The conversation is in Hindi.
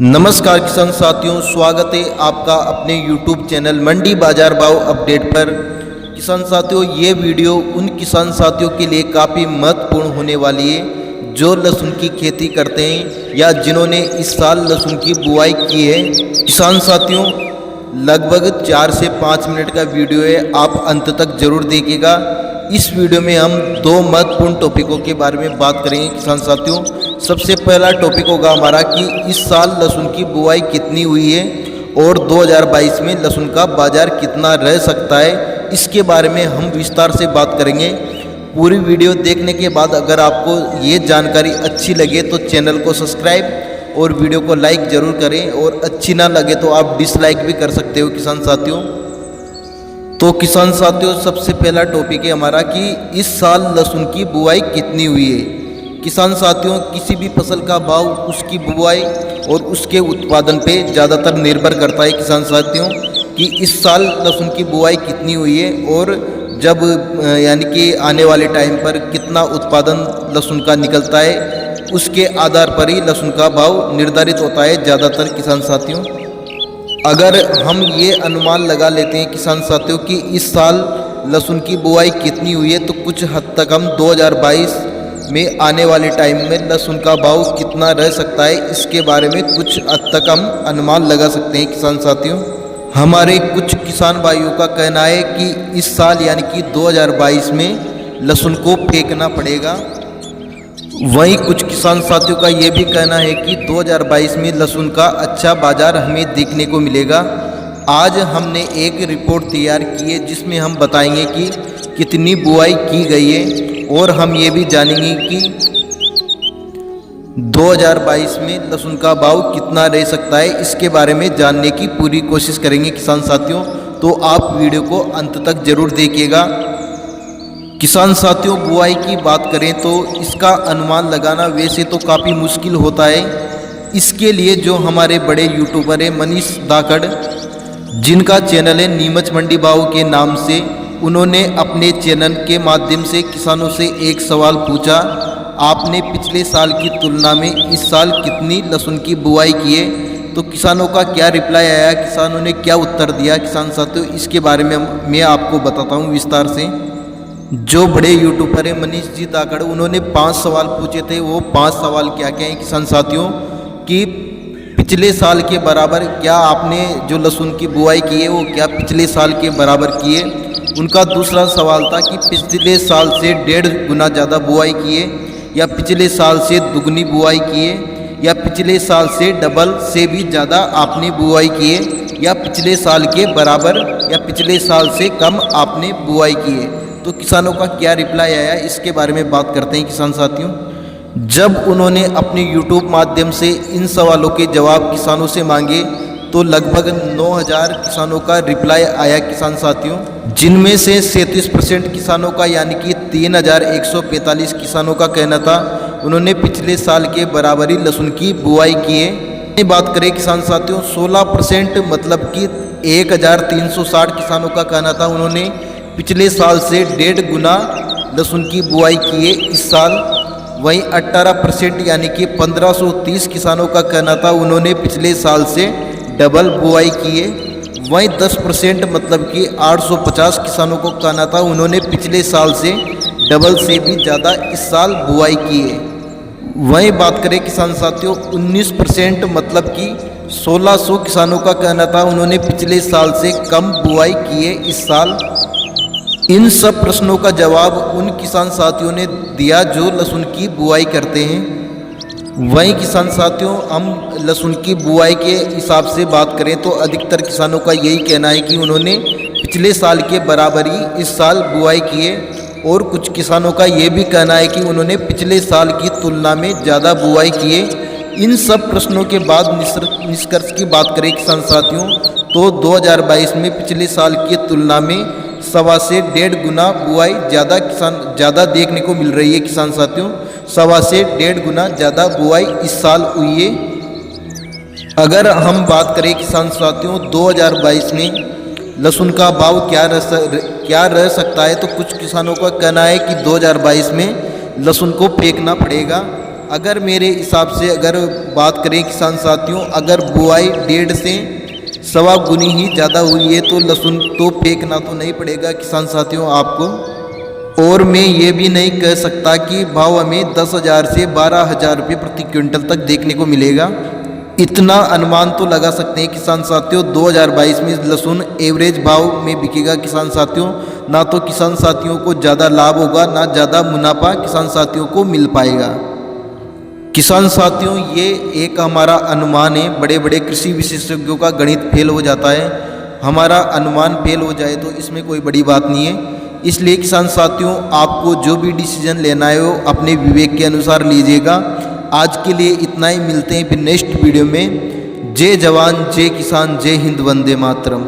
नमस्कार किसान साथियों, स्वागत है आपका अपने YouTube चैनल मंडी बाजार भाव अपडेट पर। किसान साथियों, ये वीडियो उन किसान साथियों के लिए काफ़ी महत्वपूर्ण होने वाली है जो लहसुन की खेती करते हैं या जिन्होंने इस साल लहसुन की बुआई की है। किसान साथियों, लगभग 4 से 5 मिनट का वीडियो है, आप अंत तक जरूर देखिएगा। इस वीडियो में हम 2 महत्वपूर्ण टॉपिकों के बारे में बात करेंगे। किसान साथियों, सबसे पहला टॉपिक होगा हमारा कि इस साल लहसुन की बुआई कितनी हुई है और 2022 में लहसुन का बाजार कितना रह सकता है, इसके बारे में हम विस्तार से बात करेंगे। पूरी वीडियो देखने के बाद अगर आपको ये जानकारी अच्छी लगे तो चैनल को सब्सक्राइब और वीडियो को लाइक ज़रूर करें, और अच्छी ना लगे तो आप डिसलाइक भी कर सकते हो। किसान साथियों, तो किसान साथियों, सबसे पहला टॉपिक है हमारा कि इस साल लहसुन की बुआई कितनी हुई है। किसान साथियों, किसी भी फसल का भाव उसकी बुआई और उसके उत्पादन पे ज़्यादातर निर्भर करता है। किसान साथियों, कि इस साल लहसुन की बुआई कितनी हुई है और जब यानी कि आने वाले टाइम पर कितना उत्पादन लहसुन का निकलता है, उसके आधार पर ही लहसुन का भाव निर्धारित होता है ज़्यादातर। किसान साथियों, अगर हम ये अनुमान लगा लेते हैं किसान साथियों कि इस साल लहसुन की बुआई कितनी हुई है, तो कुछ हद तक हम 2022 में आने वाले टाइम में लहसुन का भाव कितना रह सकता है, इसके बारे में कुछ हद तक हम अनुमान लगा सकते हैं। किसान साथियों, हमारे कुछ किसान भाइयों का कहना है कि इस साल यानी कि 2022 में लहसुन को फेंकना पड़ेगा। वहीं कुछ किसान साथियों का ये भी कहना है कि 2022 में लहसुन का अच्छा बाजार हमें देखने को मिलेगा। आज हमने एक रिपोर्ट तैयार की है जिसमें हम बताएंगे कि कितनी बुआई की गई है, और हम ये भी जानेंगे कि 2022 में लहसुन का भाव कितना रह सकता है, इसके बारे में जानने की पूरी कोशिश करेंगे। किसान साथियों, तो आप वीडियो को अंत तक जरूर देखिएगा। किसान साथियों, बुआई की बात करें तो इसका अनुमान लगाना वैसे तो काफ़ी मुश्किल होता है। इसके लिए जो हमारे बड़े यूट्यूबर हैं मनीष धाकड़, जिनका चैनल है नीमच मंडी भाव के नाम से, उन्होंने अपने चैनल के माध्यम से किसानों से एक सवाल पूछा, आपने पिछले साल की तुलना में इस साल कितनी लहसुन की बुआई की है। तो किसानों का क्या रिप्लाई आया, किसानों ने क्या उत्तर दिया, किसान साथियों इसके बारे में मैं आपको बताता हूँ विस्तार से। जो बड़े यूट्यूबर है मनीष जी धाकड़, उन्होंने 5 सवाल पूछे थे। वो 5 सवाल क्या क्या हैं किसान साथियों, कि पिछले साल के बराबर क्या आपने जो लहसुन की बुआई की है वो क्या पिछले साल के बराबर की है। उनका दूसरा सवाल था कि पिछले साल से 1.5 गुना ज़्यादा बुआई की है, या पिछले साल से दुगनी बुआई की है, या पिछले साल से डबल से भी ज़्यादा आपने बुआई की है, या पिछले साल के बराबर या पिछले साल से कम आपने बुआई की है। तो किसानों का क्या रिप्लाई आया, इसके बारे में बात करते हैं। किसान साथियों, जब उन्होंने अपने YouTube माध्यम से इन सवालों के जवाब किसानों से मांगे तो लगभग 9000 किसानों का रिप्लाई आया। किसान साथियों, जिनमें से 37% किसानों का यानी कि 3145 किसानों का कहना था उन्होंने पिछले साल के बराबरी लहसुन की बुआई की है। बात करें किसान साथियों, 16% मतलब कि 1360 किसानों का कहना था उन्होंने पिछले साल से 1.5 गुना लहसुन की बुआई की है इस साल। वहीं 18% यानी कि 1530 किसानों का कहना था उन्होंने पिछले साल से डबल बुआई की है। वहीं 10% मतलब कि 850 किसानों को कहना था उन्होंने पिछले साल से डबल से भी ज़्यादा इस साल बुआई की है। वहीं बात करें किसान साथियों, 19% मतलब कि 1600 किसानों का कहना था उन्होंने पिछले साल से कम बुआई की है इस साल। इन सब प्रश्नों का जवाब उन किसान साथियों ने दिया जो लहसुन की बुआई करते हैं। वहीं किसान साथियों, हम लहसुन की बुआई के हिसाब से बात करें तो अधिकतर किसानों का यही कहना है कि उन्होंने पिछले साल के बराबर ही इस साल बुआई की है, और कुछ किसानों का ये भी कहना है कि उन्होंने पिछले साल की तुलना में ज़्यादा बुआई की है। इन सब प्रश्नों के बाद निष्कर्ष की बात करें किसान साथियों, तो 2022 में पिछले साल की तुलना में 1.25 से 1.5 गुना बुआई ज़्यादा देखने को मिल रही है। किसान साथियों, 1.25 से 1.5 गुना ज़्यादा बुआई इस साल हुई है। अगर हम बात करें किसान साथियों 2022 में लहसुन का भाव क्या रह सकता है, तो कुछ किसानों का कहना है कि 2022 में लहसुन को फेंकना पड़ेगा। अगर मेरे हिसाब से अगर बात करें किसान साथियों, अगर बुआई 1.5 से 1.25 गुनी ही ज़्यादा हुई है तो लहसुन तो फेंकना तो नहीं पड़ेगा किसान साथियों आपको। और मैं ये भी नहीं कह सकता कि भाव हमें 10,000 से 12,000 रुपये प्रति क्विंटल तक देखने को मिलेगा। इतना अनुमान तो लगा सकते हैं किसान साथियों, 2022 में लहसुन एवरेज भाव में बिकेगा किसान साथियों। ना तो किसान साथियों को ज़्यादा लाभ होगा, ना ज़्यादा मुनाफा किसान साथियों को मिल पाएगा। किसान साथियों ये एक हमारा अनुमान है, बड़े बड़े कृषि विशेषज्ञों का गणित फेल हो जाता है, हमारा अनुमान फेल हो जाए तो इसमें कोई बड़ी बात नहीं है। इसलिए किसान साथियों आपको जो भी डिसीजन लेना है वो अपने विवेक के अनुसार लीजिएगा। आज के लिए इतना ही, मिलते हैं फिर नेक्स्ट वीडियो में। जय जवान जय किसान जय हिंद वंदे मातरम।